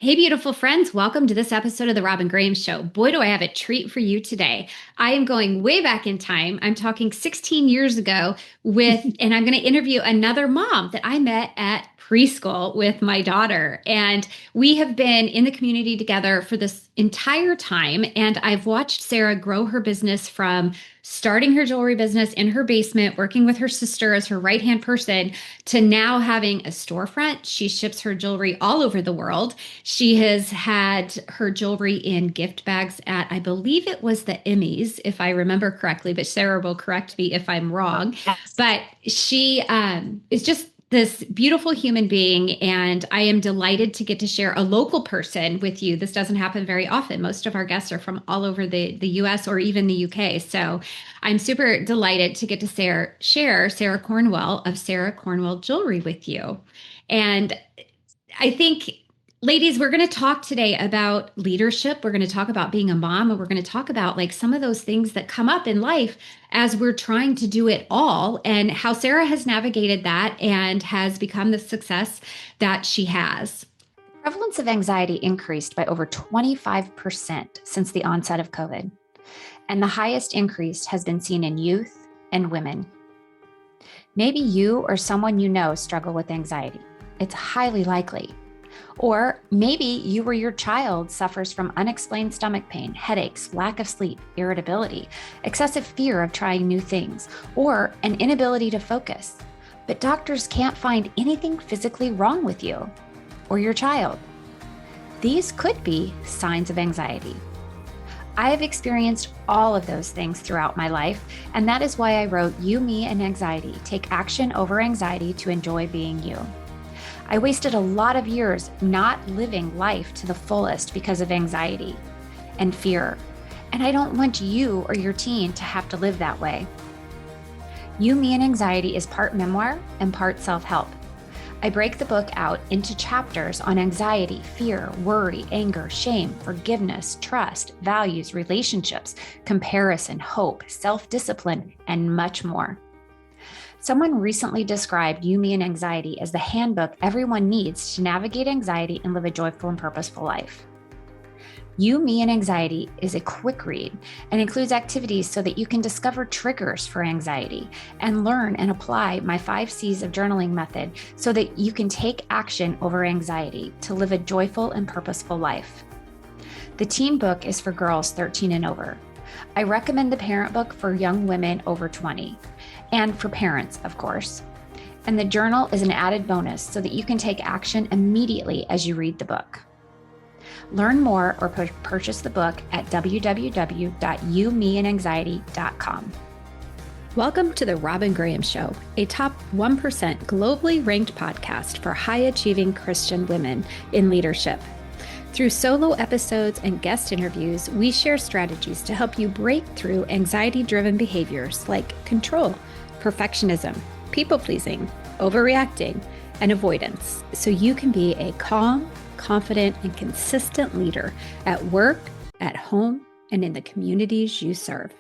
Hey, beautiful friends. Welcome to this episode of The Robin Graham Show. Boy, do I have a treat for you today. I am going way back in time. I'm talking 16 years ago and I'm going to interview another mom that I met at preschool with my daughter. And we have been in the community together for this entire time. And I've watched Sarah grow her business from starting her jewelry business in her basement, working with her sister as her right-hand person, to now having a storefront. She ships her jewelry all over the world. She has had her jewelry in gift bags at, I believe it was the Emmys, if I remember correctly, but Sarah will correct me if I'm wrong. Yes. But she is just this beautiful human being, and I am delighted to get to share a local person with you. This doesn't happen very often. Most of our guests are from all over the US or even the UK. So I'm super delighted to get to share Sarah Cornwell of Sarah Cornwell Jewelry with you. And I think, ladies, we're going to talk today about leadership. We're going to talk about being a mom, and we're going to talk about like some of those things that come up in life as we're trying to do it all, and how Sarah has navigated that and has become the success that she has. Prevalence of anxiety increased by over 25% since the onset of COVID, and the highest increase has been seen in youth and women. Maybe you or someone you know struggle with anxiety. It's highly likely. Or maybe you or your child suffers from unexplained stomach pain, headaches, lack of sleep, irritability, excessive fear of trying new things, or an inability to focus. But doctors can't find anything physically wrong with you or your child. These could be signs of anxiety. I have experienced all of those things throughout my life, and that is why I wrote You, Me, and Anxiety: Take Action Over Anxiety to Enjoy Being You. I wasted a lot of years not living life to the fullest because of anxiety and fear, and I don't want you or your teen to have to live that way. You, Me, and Anxiety is part memoir and part self-help. I break the book out into chapters on anxiety, fear, worry, anger, shame, forgiveness, trust, values, relationships, comparison, hope, self-discipline, and much more. Someone recently described You, Me, and Anxiety as the handbook everyone needs to navigate anxiety and live a joyful and purposeful life. You, Me, and Anxiety is a quick read and includes activities so that you can discover triggers for anxiety and learn and apply my 5 C's of journaling method so that you can take action over anxiety to live a joyful and purposeful life. The teen book is for girls 13 and over. I recommend the parent book for young women over 20, and for parents, of course. And the journal is an added bonus so that you can take action immediately as you read the book. Learn more or purchase the book at www.youmeandanxiety.com. Welcome to the Robin Graham Show, a top 1% globally ranked podcast for high-achieving Christian women in leadership. Through solo episodes and guest interviews, we share strategies to help you break through anxiety-driven behaviors like control, perfectionism, people-pleasing, overreacting, and avoidance, so you can be a calm, confident, and consistent leader at work, at home, and in the communities you serve.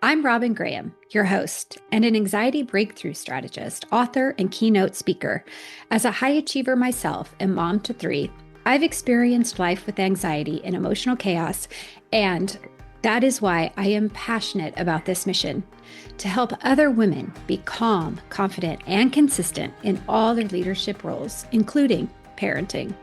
I'm Robin Graham, your host, and an anxiety breakthrough strategist, author, and keynote speaker. As a high achiever myself and mom to 3, I've experienced life with anxiety and emotional chaos, and that is why I am passionate about this mission: to help other women be calm, confident, and consistent in all their leadership roles, including parenting.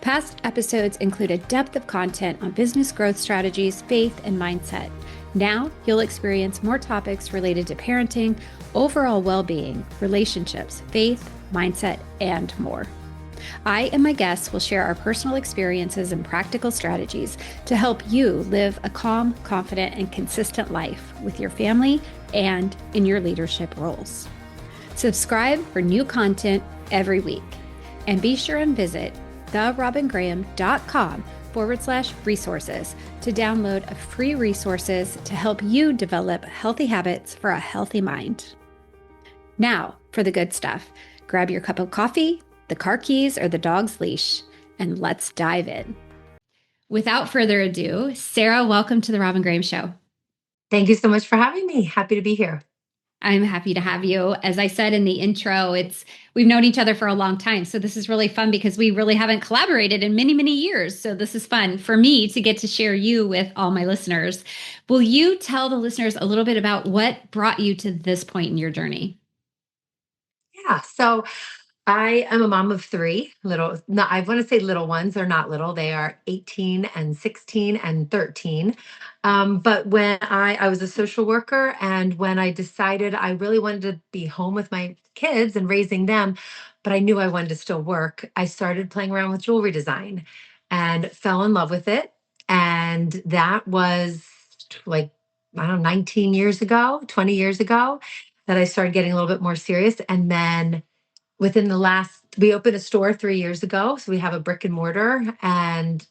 Past episodes include a depth of content on business growth strategies, faith, and mindset. Now you'll experience more topics related to parenting, overall well-being, relationships, faith, mindset, and more. I and my guests will share our personal experiences and practical strategies to help you live a calm, confident, and consistent life with your family and in your leadership roles. Subscribe for new content every week, and be sure and visit therobingraham.com/resources to download free resources to help you develop healthy habits for a healthy mind. Now for the good stuff. Grab your cup of coffee, the car keys, or the dog's leash, and let's dive in. Without further ado, Sarah, welcome to the Robin Graham Show. Thank you so much for having me. Happy to be here. I'm happy to have you. As I said in the intro, it's we've known each other for a long time. So this is really fun because we really haven't collaborated in many, many years. So this is fun for me to get to share you with all my listeners. Will you tell the listeners a little bit about what brought you to this point in your journey? Yeah. So I am a mom of three little, no, I want to say little ones. They're not little. They are 18 and 16 and 13. But when I was a social worker, and when I decided I really wanted to be home with my kids and raising them, but I knew I wanted to still work, I started playing around with jewelry design and fell in love with it. And that was like, I don't know, 19 years ago, 20 years ago, that I started getting a little bit more serious. And then we opened a store 3 years ago. So we have a brick and mortar, and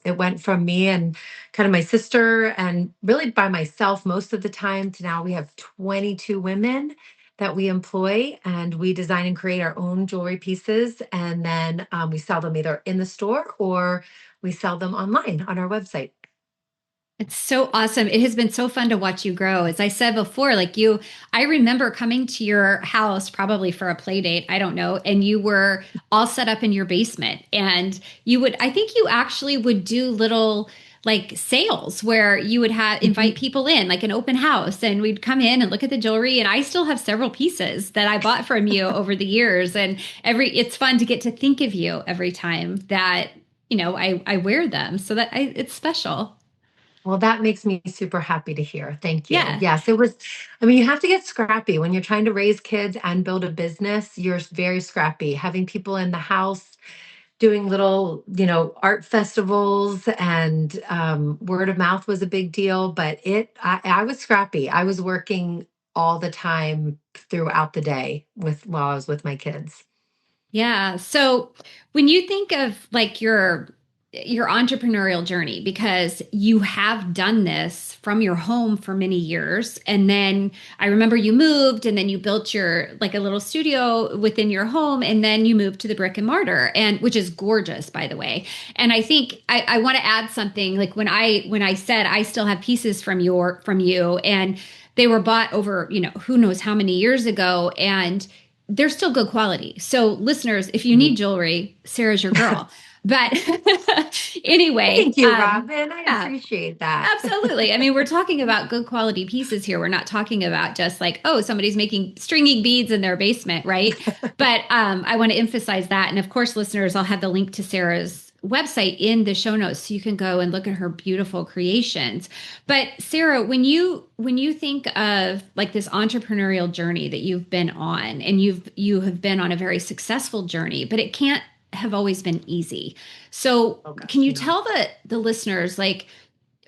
it went from me and kind of my sister and really by myself most of the time to now we have 22 women that we employ, and we design and create our own jewelry pieces. And then we sell them either in the store or we sell them online on our website. It's so awesome. It has been so fun to watch you grow. As I said before, I remember coming to your house probably for a play date, I don't know, and you were all set up in your basement. And I think you actually would do little like sales where you would have invite Mhm. people in, like an open house, and we'd come in and look at the jewelry. And I still have several pieces that I bought from you over the years. And it's fun to get to think of you every time that, I wear them. So it's special. Well, that makes me super happy to hear. Thank you. Yeah. Yes, it was. I mean, you have to get scrappy when you're trying to raise kids and build a business. You're very scrappy. Having people in the house doing little, art festivals, and word of mouth was a big deal. But I was scrappy. I was working all the time throughout the day while I was with my kids. Yeah. So when you think of like your entrepreneurial journey, because you have done this from your home for many years, and then I remember you moved, and then you built your like a little studio within your home, and then you moved to the brick and mortar, and which is gorgeous, by the way. And I think I want to add something like when I said I still have pieces from you, and they were bought over, who knows how many years ago, and they're still good quality. So, listeners, if you need Mhm. jewelry, Sarah's your girl. But anyway, Thank you, Robin. I yeah, appreciate that. absolutely. I mean, we're talking about good quality pieces here. We're not talking about just like, oh, somebody's making stringing beads in their basement, right? But I want to emphasize that. And of course, listeners, I'll have the link to Sarah's website in the show notes so you can go and look at her beautiful creations. But Sarah, when you think of like this entrepreneurial journey that you've been on, and you have been on a very successful journey, but it can't have always been easy. So Oh can gosh, you no. tell the listeners, like,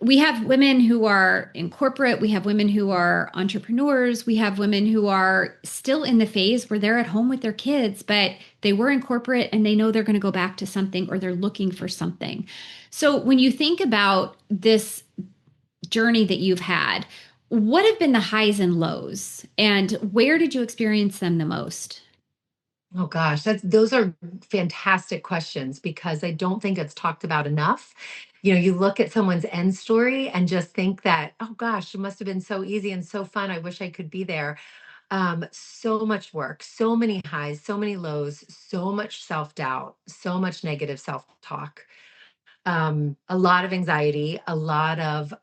we have women who are in corporate, we have women who are entrepreneurs, we have women who are still in the phase where they're at home with their kids, but they were in corporate and they know they're going to go back to something, or they're looking for something. So when you think about this journey that you've had, what have been the highs and lows, and where did you experience them the most? Oh gosh, those are fantastic questions because I don't think it's talked about enough. You look at someone's end story and just think that, oh gosh, it must have been so easy and so fun. I wish I could be there. So much work, so many highs, so many lows, so much self-doubt, so much negative self-talk, a lot of anxiety, a lot of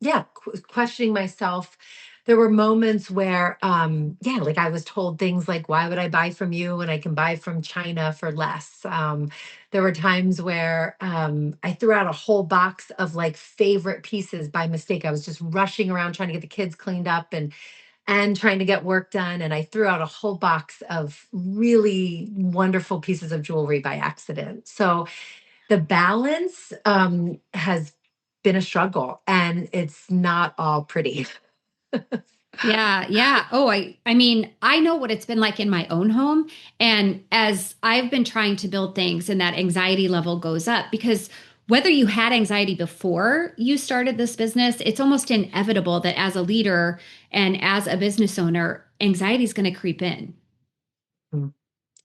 yeah, questioning myself. There were moments where yeah, like I was told things like, why would I buy from you when I can buy from China for less? There were times where I threw out a whole box of like favorite pieces by mistake. I was just rushing around trying to get the kids cleaned up and trying to get work done, and I threw out a whole box of really wonderful pieces of jewelry by accident. So the balance has been a struggle, and it's not all pretty. Yeah, yeah. Oh, I mean, I know what it's been like in my own home, and as I've been trying to build things and that anxiety level goes up, because whether you had anxiety before you started this business, it's almost inevitable that as a leader and as a business owner, anxiety is going to creep in. Mm,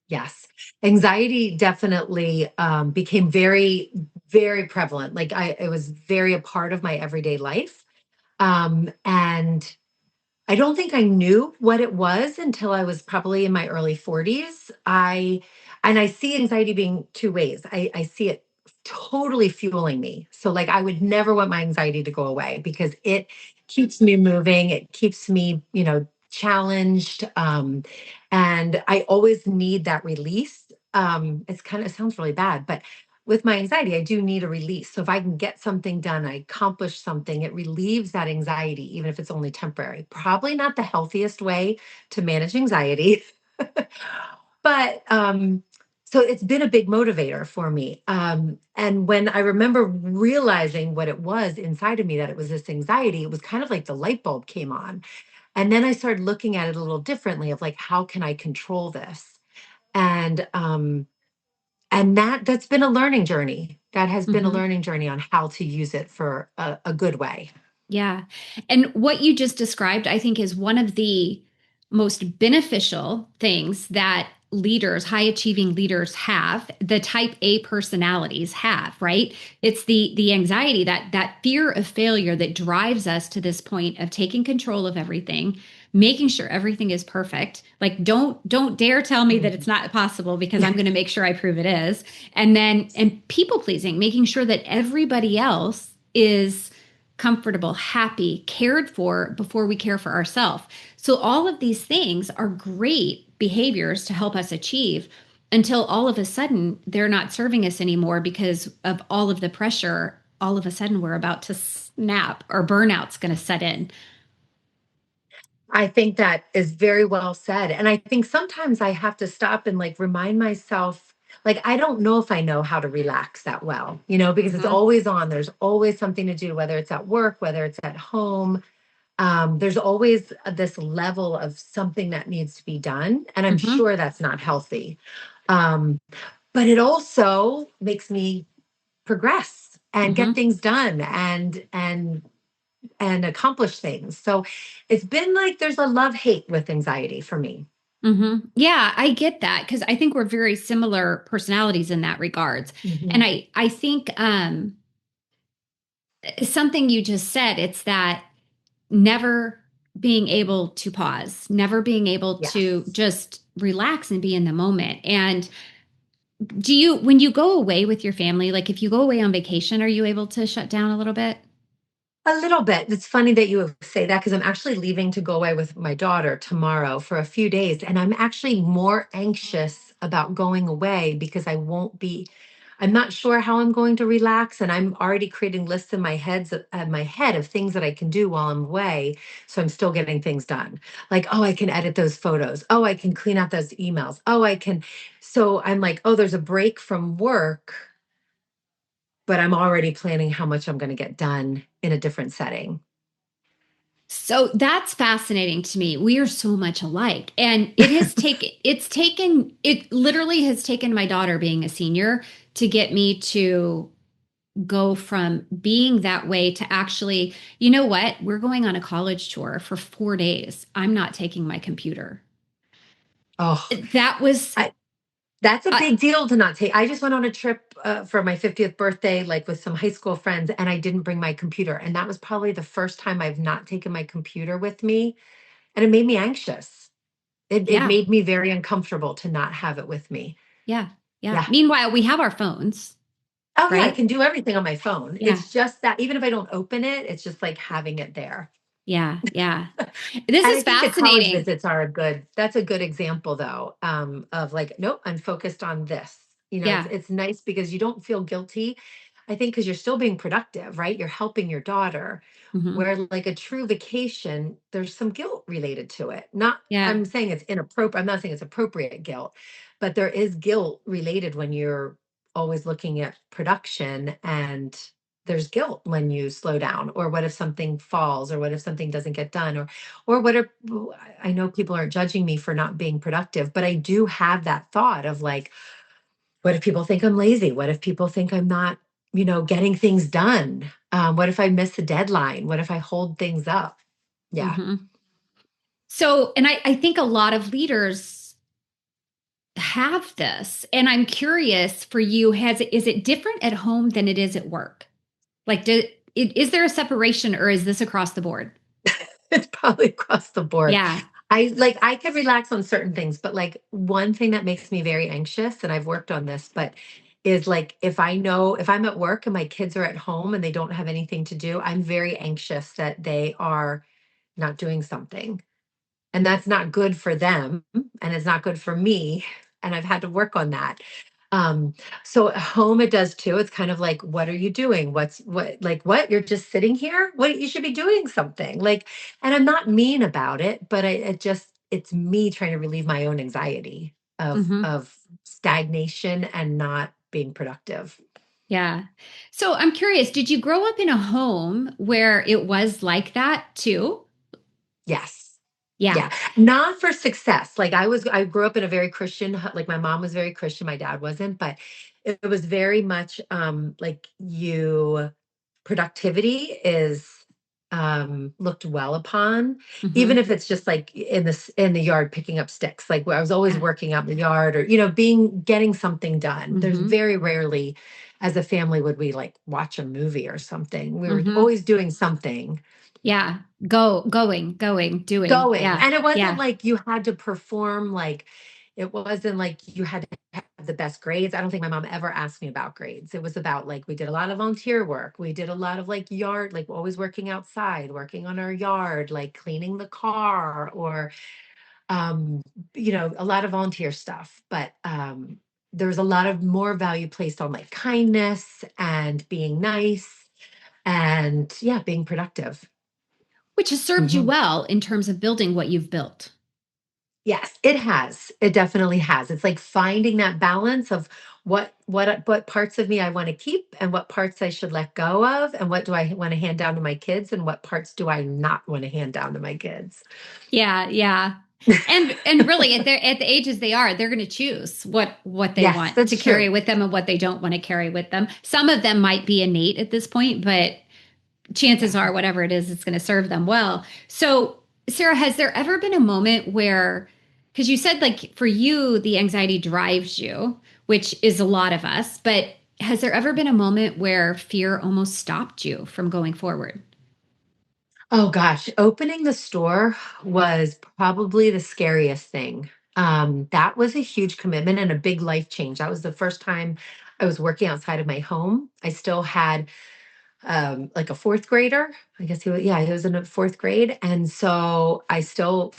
yes. Anxiety definitely became very, very prevalent. Like it was very a part of my everyday life. And I don't think I knew what it was until I was probably in my early 40s. I see anxiety being two ways. I see it totally fueling me. So like I would never want my anxiety to go away because it keeps me moving. It keeps me, challenged. And I always need that release. It sounds really bad, but with my anxiety, I do need a release. So if I can get something done, I accomplish something, it relieves that anxiety, even if it's only temporary. Probably not the healthiest way to manage anxiety, but so it's been a big motivator for me. And when I remember realizing what it was inside of me, that it was this anxiety, it was kind of like the light bulb came on. And then I started looking at it a little differently of like, how can I control this? And that's been a learning journey. That has been a Mhm. learning journey on how to use it for a good way. Yeah. And what you just described, I think, is one of the most beneficial things that leaders, high achieving leaders have, the type A personalities have, right? It's the anxiety, that fear of failure that drives us to this point of taking control of everything, making sure everything is perfect. Like don't dare tell me that it's Mhm. not possible because I'm going to make sure I prove it is. And people pleasing, making sure that everybody else is comfortable, happy, cared for before we care for ourselves. So, all of these things are great behaviors to help us achieve until all of a sudden they're not serving us anymore because of all of the pressure. All of a sudden, we're about to snap or burnout's going to set in. I think that is very well said. And I think sometimes I have to stop and like remind myself, like, I don't know if I know how to relax that well, because it's Mhm. always on. There's always something to do, whether it's at work, whether it's at home. There's always this level of something that needs to be done. And I'm Mhm. sure that's not healthy. Um, but it also makes me progress and get Mhm. things done and accomplish things. So it's been like there's a love hate with anxiety for me. Mhm. Yeah, I get that because I think we're very similar personalities in that regards. And Mhm. I think something you just said, it's that never being able to pause, never being able to Yes. just relax and be in the moment. And do you, when you go away with your family, like if you go away on vacation, are you able to shut down a little bit? A little bit. It's funny that you say that because I'm actually leaving to go away with my daughter tomorrow for a few days. And I'm actually more anxious about going away because I'm not sure how I'm going to relax. And I'm already creating lists in my head of things that I can do while I'm away. So I'm still getting things done. Like, oh, I can edit those photos. Oh, I can clean out those emails. Oh, I can. So I'm like, oh, there's a break from work, but I'm already planning how much I'm going to get done in a different setting. So that's fascinating to me. We are so much alike. And it literally has taken my daughter being a senior to get me to go from being that way to actually, you know what? We're going on a college tour for 4 days. I'm not taking my computer. Oh, That was, I that's a uh, big deal to not take. I just went on a trip for my 50th birthday, like with some high school friends, and I didn't bring my computer. And that was probably the first time I've not taken my computer with me. And it made me anxious. It yeah, made me very uncomfortable to not have it with me. yeah, yeah. Yeah. Meanwhile, we have our phones, Oh, yeah. I right? can do everything on my phone. Yeah, It's just that even if I don't open it, it's just like having it there. yeah, yeah. This And is I think the college fascinating. visits are that's a good example though, of like, nope, I'm focused on this. It's Yeah. it's nice because you don't feel guilty. I think because you're still being productive, right? You're helping your daughter. Hmm. Where like a true vacation, there's some guilt related to it. Not, Yeah. I'm saying it's inappropriate. I'm not saying it's appropriate guilt, but there is guilt related when you're always looking at production, and there's guilt when you slow down, or what if something falls, or what if something doesn't get done, or what if, I know people are judging me for not being productive, but I do have that thought of like, what if people think I'm lazy? What if people think I'm not, getting things done? What if I miss a deadline? What if I hold things up? Yeah. Hmm. So, and I think a lot of leaders have this, and I'm curious for you, is it different at home than it is at work? Like, is there a separation or is this across the board? probably across the board. Yeah. I could relax on certain things, but like one thing that makes me very anxious, and I've worked on this, but is like if I know if I'm at work and my kids are at home and they don't have anything to do, I'm very anxious that they are not doing something. And that's not good for them and it's not good for me. And I've had to work on that. Um, so at home it does too. It's kind of like, what are you doing? What? You're just sitting here? What you should be doing something. Like, and I'm not mean about it, but it's me trying to relieve my own anxiety Hmm. of stagnation and not being productive. Yeah. So I'm curious, did you grow up in a home where it was like that too? Yes. Yeah. Yeah, not for success. I grew up in a very Christian, like my mom was very Christian, my dad wasn't, but it was very much like productivity is looked well upon, even Hmm. if it's just like in the yard picking up sticks. Like where I was always Yeah. working out in the yard or getting something done. There's Hmm. very rarely as a family would we like watch a movie or something. We were Hmm. always doing something. Yeah. Doing. Going. Yeah. And it wasn't Yeah. like you had to perform, like, it wasn't like you had to have the best grades. I don't think my mom ever asked me about grades. It was about like, we did a lot of volunteer work. We did a lot of like yard, like always working outside, working on our yard, like cleaning the car or, um, a lot of volunteer stuff. But there was a lot of more value placed on like kindness and being nice and yeah, being productive. Which has served you Mhm. well in terms of building what you've built. Yes, it has. It definitely has. It's like finding that balance of what parts of me I want to keep and what parts I should let go of and what do I want to hand down to my kids and what parts do I not want to hand down to my kids. Yeah, yeah. And really at the ages they are, they're going to choose what they Yes, want to that's carry true. with them and what they don't want to carry with them. Some of them might be innate at this point, but chances Yeah. are whatever it is, it's going to serve them well. So, Sarah, has there ever been a moment where, because you said like for you, the anxiety drives you, which is a lot of us, but has there ever been a moment where fear almost stopped you from going forward? Oh gosh, opening the store was probably the scariest thing. That was a huge commitment and a big life change. That was the first time I was working outside of my home. I still had like a fourth grader. I guess he was in a fourth grade. And so I felt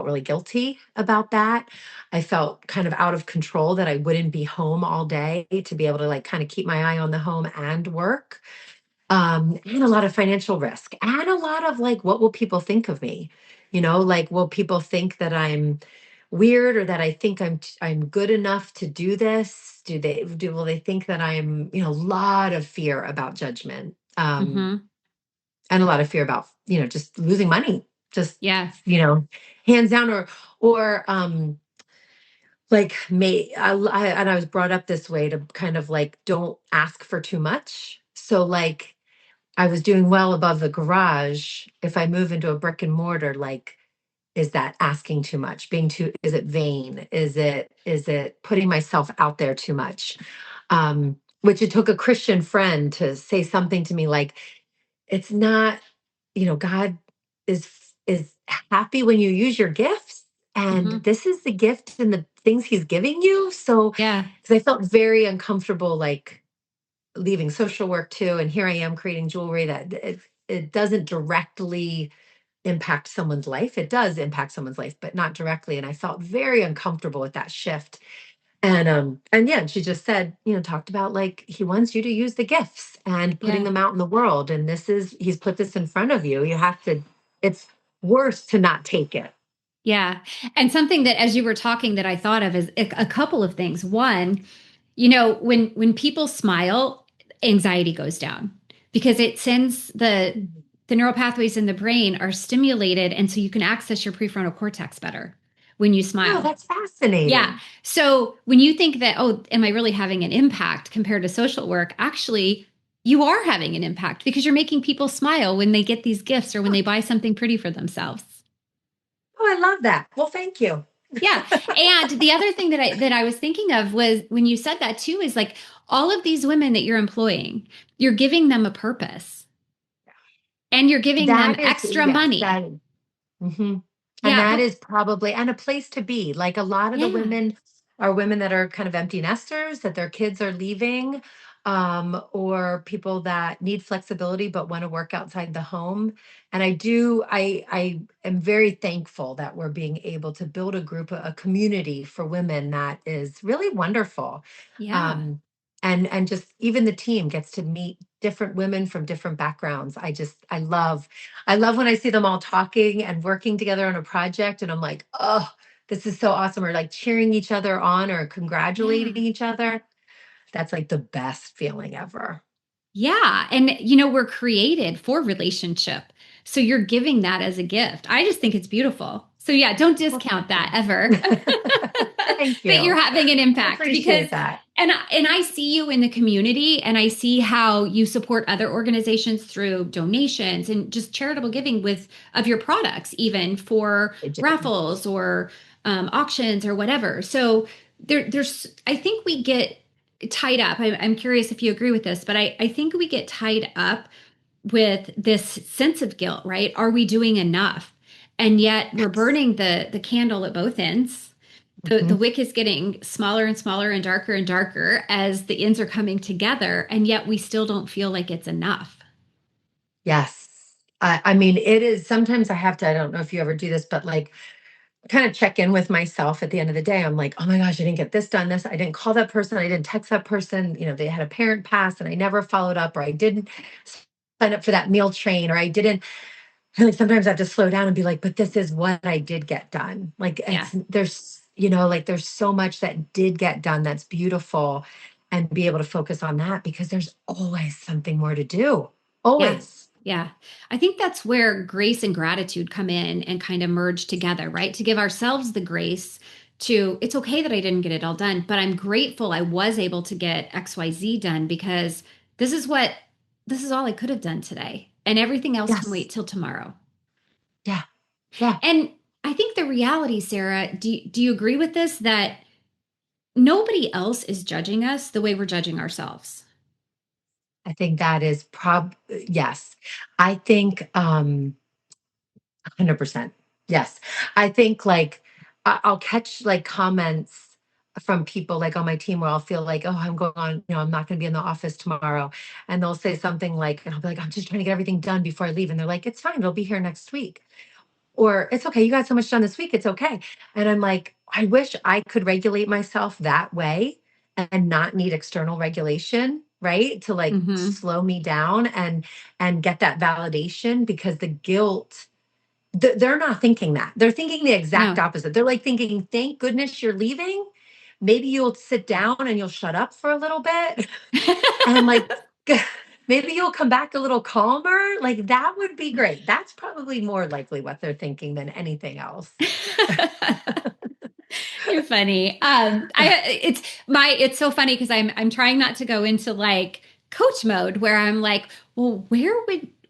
really guilty about that. I felt kind of out of control that I wouldn't be home all day to be able to like kind of keep my eye on the home and work. And a lot of financial risk and a lot of like, what will people think of me? Like, will people think that I'm weird or that I think I'm good enough to do this? Will they think that I'm, a lot of fear about judgment. Mm-hmm. And a lot of fear about, just losing money, just, Yeah. you know, hands down or like and I was brought up this way to kind of like, don't ask for too much. So like, I was doing well above the garage. If I move into a brick and mortar, like, is that asking too much? Is it vain? Is it putting myself out there too much? Which it took a Christian friend to say something to me like, it's not, God is is happy when you use your gifts. And Mm-hmm. this is the gift and the things he's giving you. So, Yeah. because I felt very uncomfortable, like leaving social work too, and here I am creating jewelry that it doesn't directly impact someone's life. It does impact someone's life, but not directly. And I felt very uncomfortable with that shift. And yeah, and she just said, talked about like he wants you to use the gifts and putting Yeah. them out in the world. And he's put this in front of you. You have to, it's worse to not take it. Yeah. And something that as you were talking that I thought of is a couple of things. One, when people smile, anxiety goes down because it sends Mhm. the neural pathways in the brain are stimulated, and so you can access your prefrontal cortex better when you Oh, smile. that's Yeah. fascinating. So when you think that, oh, am I really having an impact compared to social work? Actually, you are having an impact because you're making people smile when they get these gifts or when Huh. they buy something pretty for themselves. Oh, I love that. Well, thank you. Yeah. And the other thing that I was thinking of was when you said that too is like all of these women that you're employing, you're giving them a purpose and you're giving them That is, extra yes, money. hmm And Yeah, that but is probably, and a place to be. Like a lot of the yeah. women are women that are kind of empty nesters, that their kids are leaving, or people that need flexibility but want to work outside the home. And I am very thankful that we're being able to build a group, a community for women that is really wonderful. Yeah. Um, and just even the team gets to meet different women from different backgrounds. I love when I see them all talking and working together on a project, and I'm like, oh, this is so awesome. Or like cheering each other on or congratulating Yeah. each other. That's like the best feeling ever. Yeah. And, we're created for relationship. So you're giving that as a gift. I just think it's beautiful. So, yeah, don't Well, discount thank that you. ever Thank that you're you. having an I impact because, appreciate that. and I see you in the community and I see how you support other organizations through donations and just charitable giving of your products, even for I do. raffles or auctions or whatever. So I think we get tied up. I'm curious if you agree with this, but I think we get tied up with this sense of guilt, right? Are we doing enough? And yet we're Yes. burning the candle at both ends. The Mhm. wick is getting smaller and smaller and darker as the ends are coming together, and yet we still don't feel like it's enough. Yes. I mean, it is sometimes I have to, I don't know if you ever do this, but like kind of check in with myself at the end of the day. I'm like, oh my gosh, I didn't get this done. This, I didn't call that person. I didn't text that person. They had a parent pass and I never followed up, or I didn't sign up for that meal train, or I didn't. And like sometimes I have to slow down and be like, but this is what I did get done. Like Yeah. like there's so much that did get done that's beautiful, and be able to focus on that because there's always something more to do. Yeah. Always. Yeah. I think that's where grace and gratitude come in and kind of merge together, right? To give ourselves the grace to, it's okay that I didn't get it all done, but I'm grateful I was able to get XYZ done because this is what, this is all I could have done today. And everything else can Yes. wait till tomorrow. Yeah. Yeah. And I think the reality, Sarah, do you agree with this that nobody else is judging us the way we're judging ourselves? I think that is yes. I think 100%. Yes. I think like I'll catch like comments from people like on my team where I'll feel like, oh, I'm going on, I'm not going to be in the office tomorrow. And they'll say something like, and I'll be like, I'm just trying to get everything done before I leave. And they're like, it's fine. It'll be here next week. Or it's okay. You got so much done this week. It's okay. And I'm like, I wish I could regulate myself that way and not need external regulation, right? To like Mm-hmm. slow me down and get that validation, because the guilt, they're not thinking that. They're thinking the exact No. opposite. They're like thinking, thank goodness you're leaving. Maybe you'll sit down and you'll shut up for a little bit. And like, maybe you'll come back a little calmer. Like, that would be great. That's probably more likely what they're thinking than anything else. You're funny. It's so funny because I'm trying not to go into like coach mode where I'm like, well, where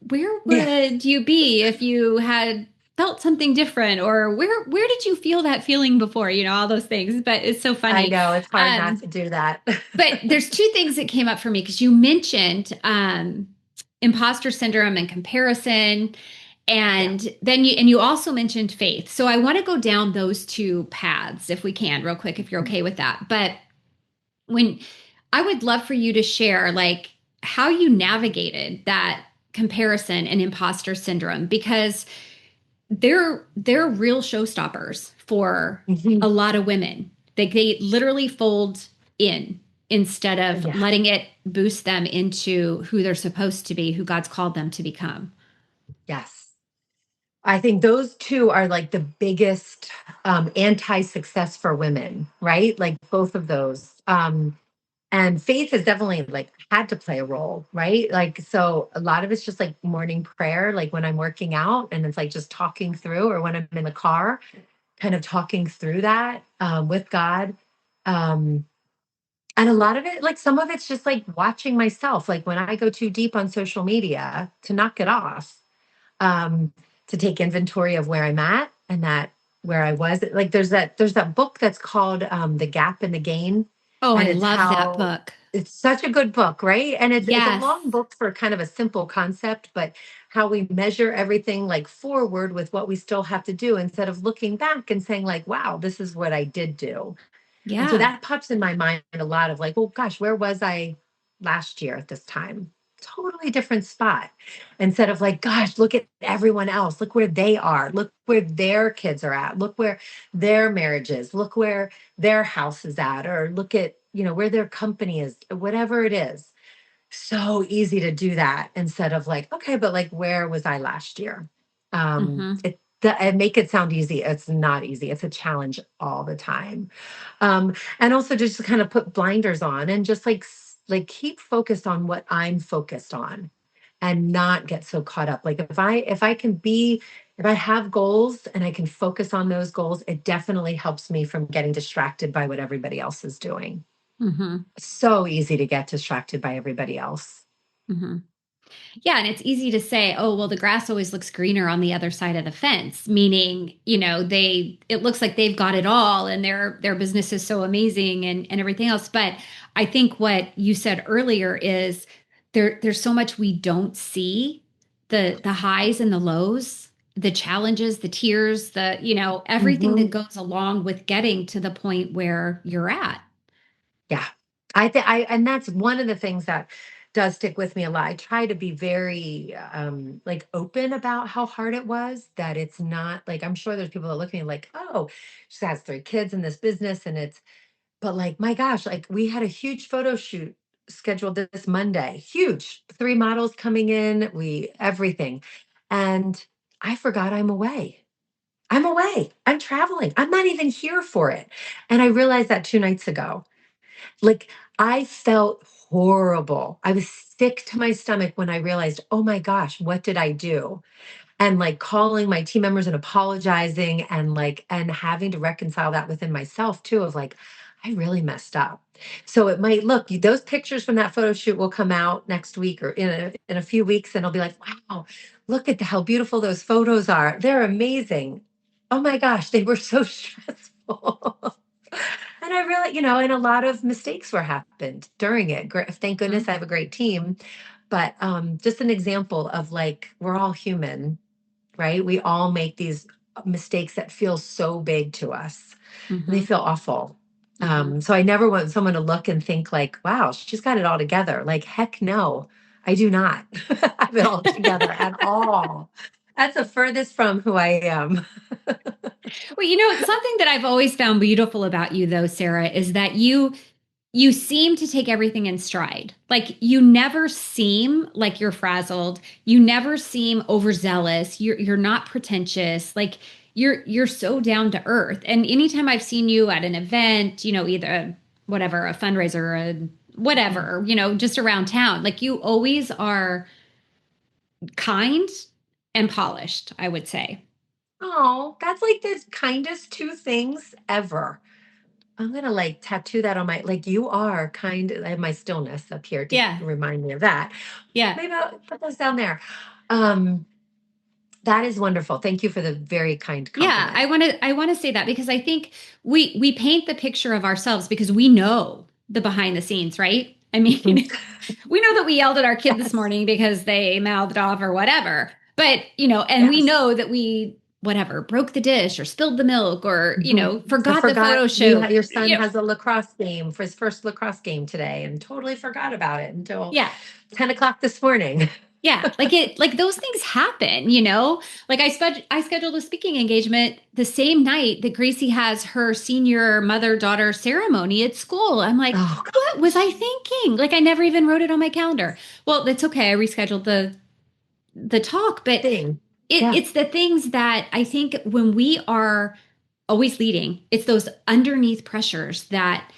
Yeah, would you be if you had felt something different, or where did you feel that feeling before? All those things. But it's so I funny. know. It's hard not Um, to do that. but there's two things that came up for me because you mentioned imposter syndrome and comparison. Yeah. And then you also mentioned faith. So I want to go down those two paths if we can, real quick, if you're okay with that. But when I would love for you to share like how you navigated that comparison and imposter syndrome, because they're real showstoppers for a Mhm. lot of women. They literally fold in instead of Yeah. letting it boost them into who they're supposed to be, who God's called them to become. Yes. I think those two are like the biggest anti-success for women, right? Like both of those. And faith has definitely like had to play a role, right? Like, so a lot of it's just like morning prayer, like when I'm working out and it's like just talking through, or when I'm in the car, kind of talking through that with God. Um, and a lot of it, like some of it's just like watching myself, like when I go too deep on social media, to knock it off, um, to take inventory of where I'm at and that where I was. Like there's that book that's called The Gap and the Gain. Oh, I And it's love that how book. It's such a good book, right? And it's a Yes. long book for kind of a simple concept, but how we measure everything like forward with what we still have to do instead of looking back and saying like, wow, this is what I did do. And so Yeah. that pops in my mind a lot of like, oh gosh, where was I last year at this time? Totally different spot. Instead of like, gosh, look at everyone else. Look where they are. Look where their kids are at. Look where their marriage is. Look where their house is at. Or look at, where their company is, whatever it is. So easy to do that instead of like, okay, but like, where was I last year? Mm-hmm. And make it sound easy. It's not easy. It's a challenge all the time. And also just to kind of put blinders on and just like keep focused on what I'm focused on and not get so caught up. Like if I have goals and I can focus on those goals, it definitely helps me from getting distracted by what everybody else is doing. Mm-hmm. So easy to get distracted by everybody else. Mm-hmm. Yeah, and it's easy to say, oh, well, the grass always looks greener on the other side of the fence, meaning, it looks like they've got it all and their business is so amazing and everything else. But I think what you said earlier is there's so much we don't see, the highs and the lows, the challenges, the tears, everything that Mhm. goes along with getting to the point where you're at. Yeah. And that's one of the things that does stick with me a lot. I try to be very like open about how hard it was, that it's not like I'm sure there's people that look at me like, oh, she has 3 kids in this business and but like my gosh, like we had a huge photo shoot scheduled this Monday. Huge. 3 models coming in, everything. And I forgot I'm away. I'm away. I'm traveling. I'm not even here for it. And I realized that 2 nights ago. Like, I felt horrible. I was sick to my stomach when I realized, "Oh my gosh, what did I do?" And, like, calling my team members and apologizing and having to reconcile that within myself too of like, "I really messed up." So it might look those pictures from that photo shoot will come out next week or in a few weeks, and I'll be like, "Wow, look at how beautiful those photos are. They're amazing. Oh my gosh, they were so stressful." And I really, and a lot of mistakes were happened during it. Thank goodness I have a great team. But just an example of like, we're all human, right? We all make these mistakes that feel so big to us and they Mm-hmm. feel awful. Mm-hmm. So I never want someone to look and think like, wow, she's got it all together. Like, heck no, I do not have it all together at all. That's the furthest from who I am. Well, something that I've always found beautiful about you though, Sarah, is that you seem to take everything in stride. Like you never seem like you're frazzled. You never seem overzealous. You're not pretentious. Like you're so down to earth. And anytime I've seen you at an event, either whatever, a fundraiser or whatever, just around town, like you always are kind and polished, I would say. Oh, that's like the kindest 2 things ever. I'm gonna like tattoo that on my like you are kind. I have my stillness up here to Yeah. remind me of that. Yeah. Maybe I'll put those down there. Um, that is wonderful. Thank you for the very kind Yeah, compliment. I want to say that because I think we paint the picture of ourselves because we know the behind the scenes, right? I Mhm. mean, we know that we yelled at our kid this Yes, morning because they mouthed off or whatever. But, and we yes. know that we whatever, broke the dish or spilled the milk or, I forgot the forgot photo shoot. your son has a lacrosse game for his first lacrosse game today, and totally forgot about it until Yeah. 10 o'clock this morning. Yeah, like those things happen. Like I scheduled a speaking engagement the same night that Gracie has her senior mother-daughter ceremony at school. I'm like, Oh what was I gosh, thinking? Like I never even wrote it on my calendar. Well, that's okay. I rescheduled the talk, but thing. it Yeah. it's the things that I think when we are always leading, it's those underneath pressures that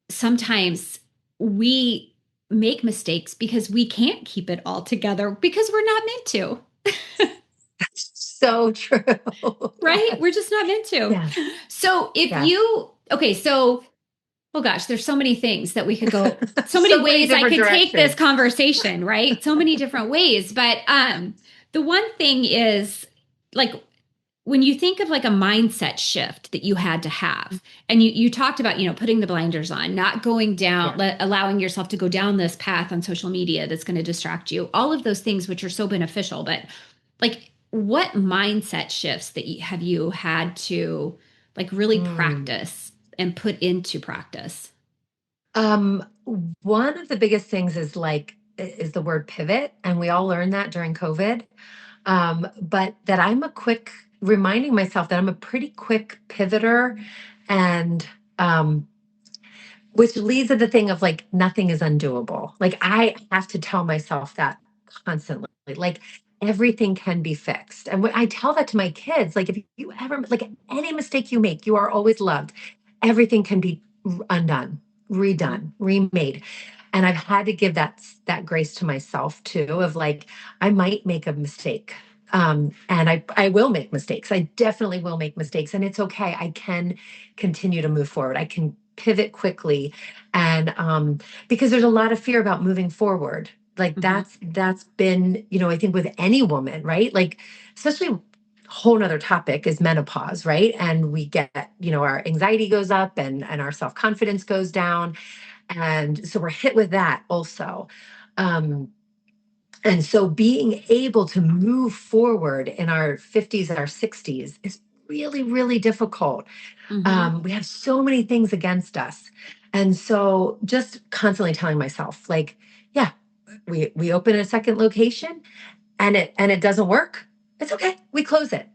sometimes we make mistakes because we can't keep it all together because we're not meant to, That's so true. right? Yes. We're just not meant to. Yes. So if Yes. you, okay, so, oh gosh, there's so many things that we could go, so many So many ways I different could take this directions. conversation, right? So many different ways. But the one thing is like when you think of like a mindset shift that you had to have, and you talked about, putting the blinders on, not going down, Yeah. allowing yourself to go down this path on social media that's going to distract you, all of those things which are so beneficial. But like, what mindset shifts that have you had to like really Mm. practice and put into practice? Um, One of the biggest things is the word pivot, and we all learned that during COVID. But that I'm a quick reminding myself that I'm a pretty quick pivoter, and um, which leads to the thing of like nothing is undoable. Like I have to tell myself that constantly. Like everything can be fixed. And when I tell that to my kids, like if you ever like any mistake you make, you are always loved. Everything can be undone, Mhm. redone, remade. And I've had to give that grace to myself too, of like I might make a mistake. And I will make mistakes. I definitely will make mistakes. And it's okay. I can continue to move forward. I can pivot quickly. And because there's a lot of fear about moving forward. Like Mhm. that's been, I think with any woman, right? Like, especially whole nother topic is menopause, right? And we get, our anxiety goes up and our self-confidence goes down. And so we're hit with that also. Um, and so being able to move forward in our 50s and our 60s is really, really difficult. Mhm. We have so many things against us. And so just constantly telling myself, like, yeah, we open a second location and it doesn't work. It's okay. We close it.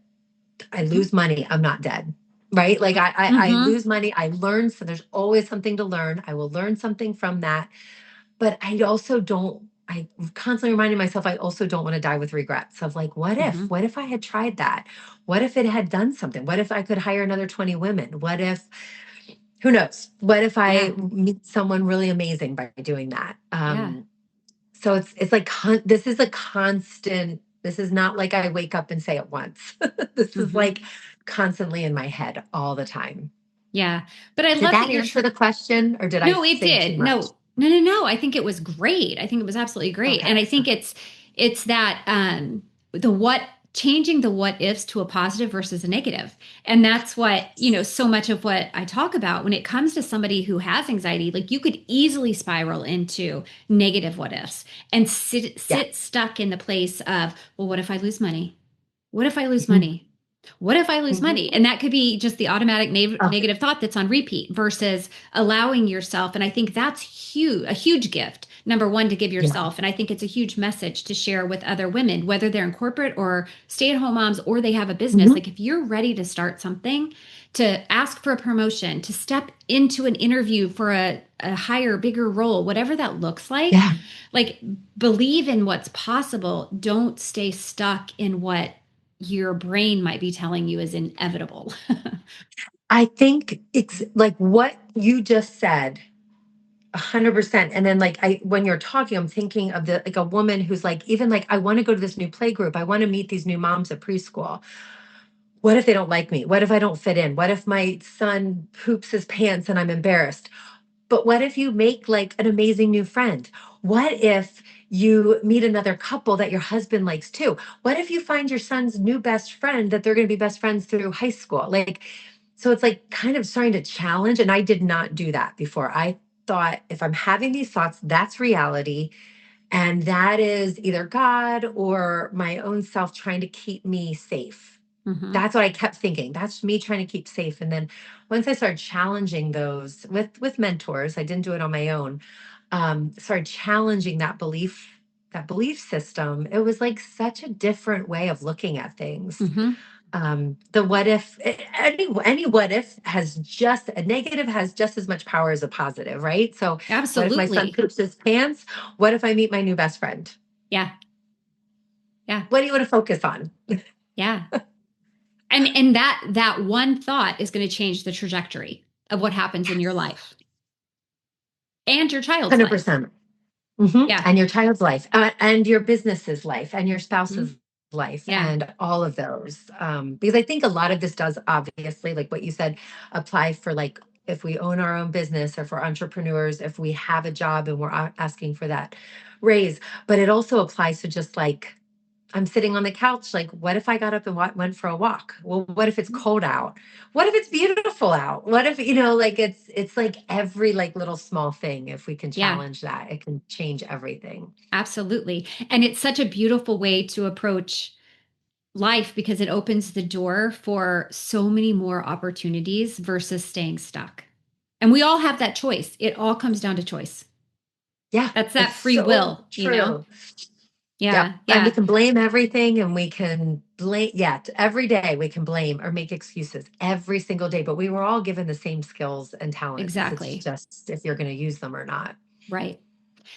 I lose money. I'm not dead. Right. Like I Mhm. lose money. I learn. So there's always something to learn. I will learn something from that. But I constantly reminding myself, I also don't want to die with regrets of like, what if? Mhm. What if I had tried that? What if it had done something? What if I could hire another 20 women? What if, who knows? What if I Yeah. meet someone really amazing by doing that? Yeah. So it's like, this is a constant, this is not like I wake up and say it once. This is Mhm. like constantly in my head all the time. Yeah. But I Did love that that you're answer the question or did I No, it say too did. much? No, no, no, no. I think it was great. I think it was absolutely great. And Okay. I think it's that the what changing the what ifs to a positive versus a negative. And that's what, so much of what I talk about when it comes to somebody who has anxiety, like you could easily spiral into negative what ifs and sit Yeah. sit stuck in the place of, well, what if I lose money? What if I lose Mhm. money? What if I lose money? Mhm. And that could be just the automatic Oh, negative thought that's on repeat versus allowing yourself. And I think that's huge, a huge gift. Number one, to give yeah. yourself. And I think it's a huge message to share with other women, whether they're in corporate or stay at home moms or they have a business. Mhm. Like if you're ready to start something, to ask for a promotion, to step into an interview for a higher, bigger role, whatever that looks Yeah. like believe in what's possible. Don't stay stuck in what your brain might be telling you is inevitable. I think it's like what you just said, 100%. And then like when you're talking, I'm thinking of the like a woman who's like, even like, I want to go to this new play group. I want to meet these new moms at preschool. What if they don't like me? What if I don't fit in? What if my son poops his pants and I'm embarrassed? But what if you make like an amazing new friend? What if you meet another couple that your husband likes too? What if you find your son's new best friend that they're going to be best friends through high school? Like, so it's like kind of starting to challenge. And I did not do that before. I thought if I'm having these thoughts, that's reality. And that is either God or my own self trying to keep me safe. Hmm. That's what I kept thinking. That's me trying to keep safe. And then once I started challenging those with mentors, I didn't do it on my own. Started challenging that belief system. It was like such a different way of looking at things. Hmm. The what if any what if has just a negative has just as much power as a positive, right? So what if my son Absolutely. poops his pants? What if I meet my new best friend? Yeah. Yeah. What do you want to focus on? Yeah. And that one thought is going to change the trajectory of what happens in your life and your child's life. 100%. Mhm. Yeah. And your child's life, and your business's life, and your Mhm. spouse's life, Yeah. and all of those. Because I think a lot of this does obviously, like what you said, apply for like if we own our own business or for entrepreneurs, if we have a job and we're asking for that raise. But it also applies to just like I'm sitting on the couch, like, what if I got up and went for a walk? Well, what if it's cold out? What if it's beautiful out? What if, like it's like every like little small thing, if we can Yeah, challenge that, it can change everything. absolutely. And it's such a beautiful way to approach life because it opens the door for so many more opportunities versus staying stuck. And we all have that choice. It all comes down to choice. Yeah, That's that it's free so will, you know? true. Yep. Yeah, And we yeah, can blame everything and we can blame, yeah, every day we can blame or make excuses every single day, but we were all given the same skills and talents. It's exactly. just if you're going to use them or not. Right.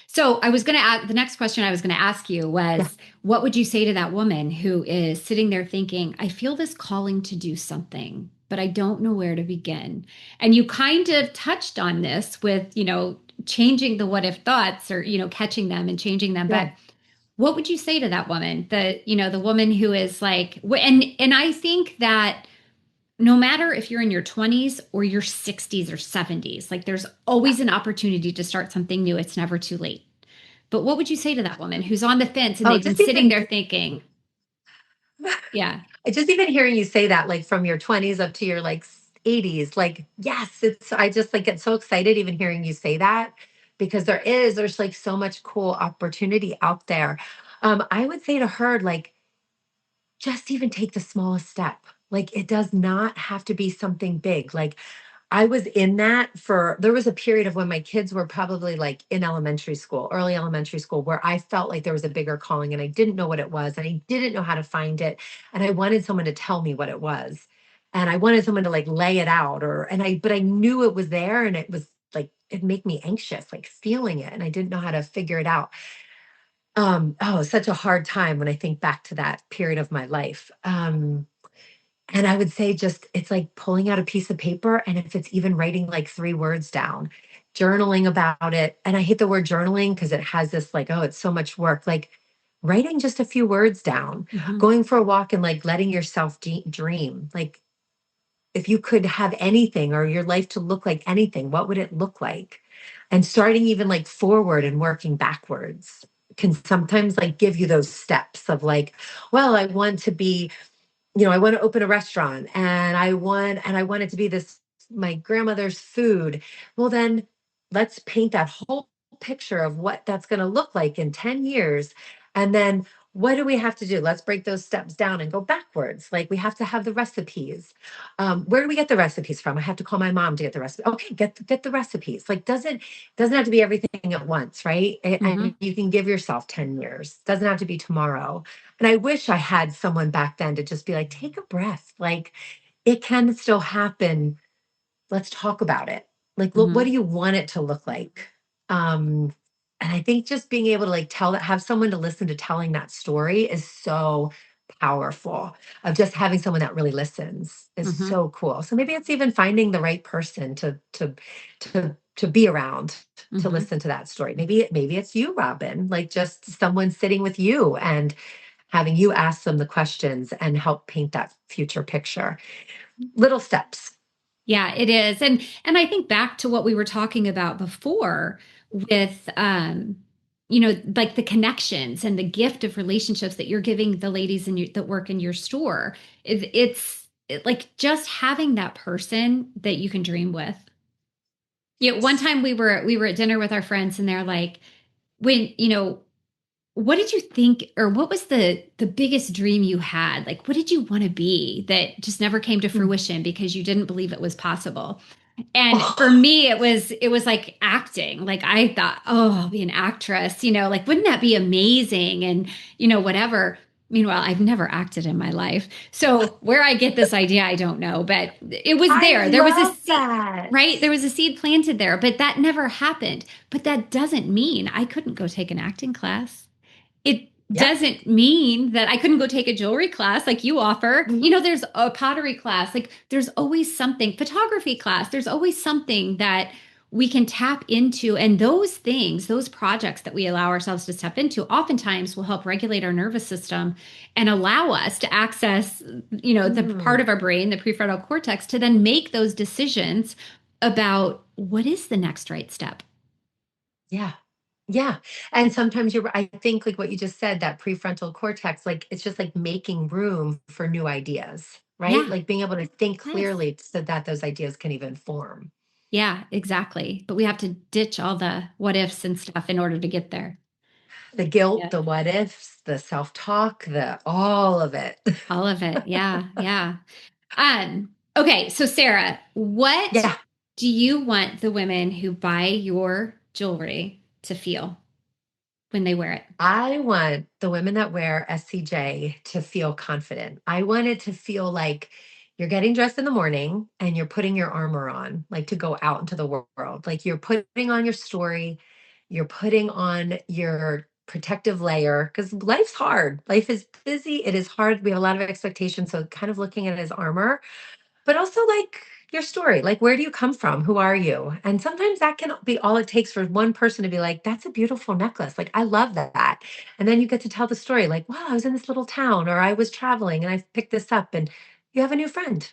So I was going to ask the next question I was going to ask you Yeah. was, what would you say to that woman who is sitting there thinking, I feel this calling to do something, but I don't know where to begin? And you kind of touched on this with, changing the what if thoughts or, catching them and changing them. Yeah. But what would you say to that woman? The woman who is like, and I think that no matter if you're in your 20s or your 60s or 70s, like there's Yeah. always an opportunity to start something new. It's never too late. But what would you say to that woman who's on the fence and Oh, they've been just sitting even there thinking, yeah, just even hearing you say that, like from your 20s up to your like 80s, like, yes, I just like get so excited even hearing you say that because there's like so much cool opportunity out there. I would say to her, like, just even take the smallest step. Like, it does not have to be something big. Like, I was in that there was a period of when my kids were probably like in elementary school, early elementary school, where I felt like there was a bigger calling and I didn't know what it was and I didn't know how to find it. And I wanted someone to tell me what it was. And I wanted someone to like lay it out but I knew it was there and it was like, it made me anxious, like feeling it. And I didn't know how to figure it out. Such a hard time when I think back to that period of my life. And I would say just it's like pulling out a piece of paper, and if it's even writing like 3 words down, journaling about it. And I hate the word journaling because it has this like, oh, it's so much work. Like writing just a few words down, hmm going for a walk and like letting yourself dream. Like if you could have anything or your life to look like anything, what would it look like? And starting even like forward and working backwards can sometimes like give you those steps of like, well, I want to be I want to open a restaurant and I want it to be this my grandmother's food. Well, then let's paint that whole picture of what that's going to look like in 10 years. And then what do we have to do? Let's break those steps down and go backwards. Like we have to have the recipes. Where do we get the recipes from? I have to call my mom to get the recipe. Okay, get the recipes. Like doesn't have to be everything at once, right? And hmm you can give yourself 10 years. Doesn't have to be tomorrow. And I wish I had someone back then to just be like, take a breath. Like it can still happen. Let's talk about it. Like, look, what hmm do you want it to look like? Um, and I think just being able to like have someone to listen to telling that story is so powerful. Of just having someone that really listens is hmm so cool. So maybe it's even finding the right person to be around to hmm listen to that story. Maybe it's you, Robin, like just someone sitting with you and having you ask them the questions and help paint that future picture. Little steps. Yeah, it is. And I think back to what we were talking about before with like the connections and the gift of relationships that you're giving the ladies that work in your store. Like just having that person that you can dream with. One time we were at dinner with our friends and they're like, when, what did you think or what was the biggest dream you had? Like what did you want to be that just never came to Mm. fruition because you didn't believe it was possible? And for Oh, me it was like acting. Like I thought, oh, I'll be an actress, like wouldn't that be amazing and whatever. Meanwhile, I've never acted in my life. So where I get this idea, I don't know, but it was I there. There was a love seed, that. right? There was a seed planted there, but that never happened. But that doesn't mean I couldn't go take an acting class. It Yep. doesn't mean that I couldn't go take a jewelry class like you offer. Mhm. There's a pottery class. Like there's always something, photography class. There's always something that we can tap into. And those things, those projects that we allow ourselves to step into, oftentimes will help regulate our nervous system and allow us to access, the part Mm. of our brain, the prefrontal cortex, to then make those decisions about what is the next right step. Yeah. Yeah. And sometimes I think like what you just said, that prefrontal cortex, like it's just like making room for new ideas, right? Yeah. Like being able to think Yes. clearly so that those ideas can even form. Yeah, exactly. But we have to ditch all the what ifs and stuff in order to get there. The guilt, Yeah. the what ifs, the self-talk, the all of it. All of it. Yeah. Yeah. Okay. So Sarah, what Yeah. do you want the women who buy your jewelry to feel when they wear it? I want the women that wear SCJ to feel confident. I want it to feel like you're getting dressed in the morning and you're putting your armor on, like to go out into the world. Like you're putting on your story, you're putting on your protective layer because life's hard. Life is busy. It is hard. We have a lot of expectations. So, kind of looking at it as armor, but also like your story, like where do you come from, who are you? And sometimes that can be all it takes for one person to be like, that's a beautiful necklace, like I love that. And then you get to tell the story like, wow, I was in this little town, or I was traveling and I picked this up, and you have a new friend.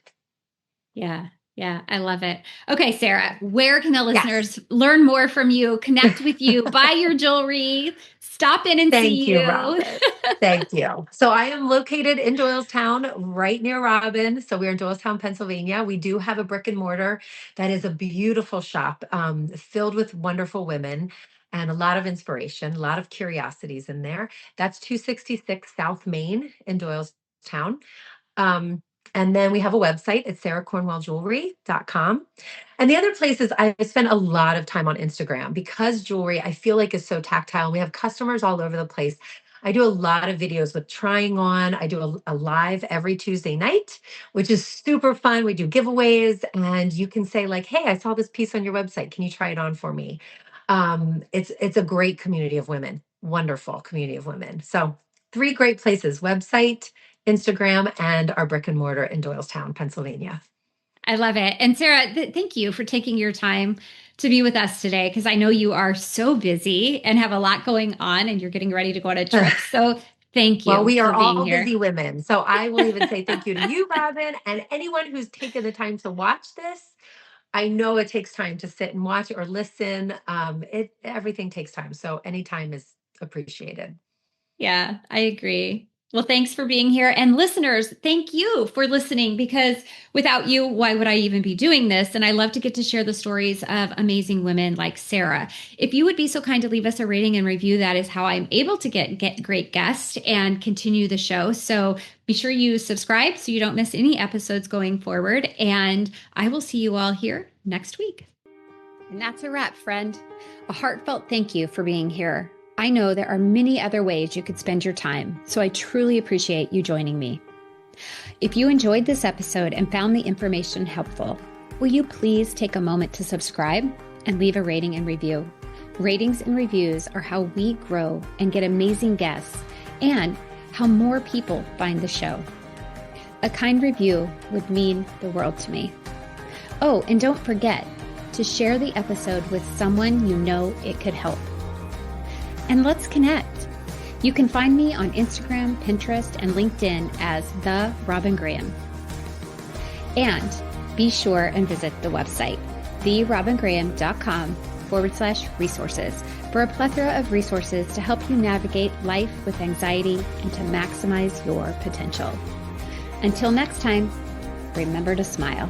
Yeah. Yeah. I love it. Okay, Sarah, where can the Yes. listeners learn more from you, connect with you, buy your jewelry, stop in and Thank see you, you? Robin. Thank you. So I am located in Doylestown, right near Robin. So we're in Doylestown, Pennsylvania. We do have a brick and mortar that is a beautiful shop, filled with wonderful women and a lot of inspiration, a lot of curiosities in there. That's 266 South Main in Doylestown. Um, and then we have a website at sarahcornwelljewelry.com. And the other place is I spend a lot of time on Instagram because jewelry, I feel like, is so tactile. And we have customers all over the place. I do a lot of videos with trying on. I do a live every Tuesday night, which is super fun. We do giveaways, and you can say like, "Hey, I saw this piece on your website. Can you try it on for me?" It's a great community of women, wonderful community of women. So three great places: website, Instagram, and our brick and mortar in Doylestown, Pennsylvania. I love it. And Sarah, thank you for taking your time to be with us today because I know you are so busy and have a lot going on and you're getting ready to go on a trip. So thank Well, you we are for being all here. busy women. So I will even say thank you to you, Robin, and anyone who's taken the time to watch this. I know it takes time to sit and watch or listen. It everything takes time. So any time is appreciated. Yeah, I agree. Well, thanks for being here. And listeners, thank you for listening because without you, why would I even be doing this? And I love to get to share the stories of amazing women like Sarah. If you would be so kind to leave us a rating and review, that is how I'm able to get great guests and continue the show. So be sure you subscribe so you don't miss any episodes going forward. And I will see you all here next week. And that's a wrap, friend. A heartfelt thank you for being here. I know there are many other ways you could spend your time, so I truly appreciate you joining me. If you enjoyed this episode and found the information helpful, will you please take a moment to subscribe and leave a rating and review? Ratings and reviews are how we grow and get amazing guests and how more people find the show. A kind review would mean the world to me. Oh, and don't forget to share the episode with someone you know it could help. And let's connect. You can find me on Instagram, Pinterest, and LinkedIn as The Robin Graham. And be sure and visit the website, therobingraham.com/resources for a plethora of resources to help you navigate life with anxiety and to maximize your potential. Until next time, remember to smile.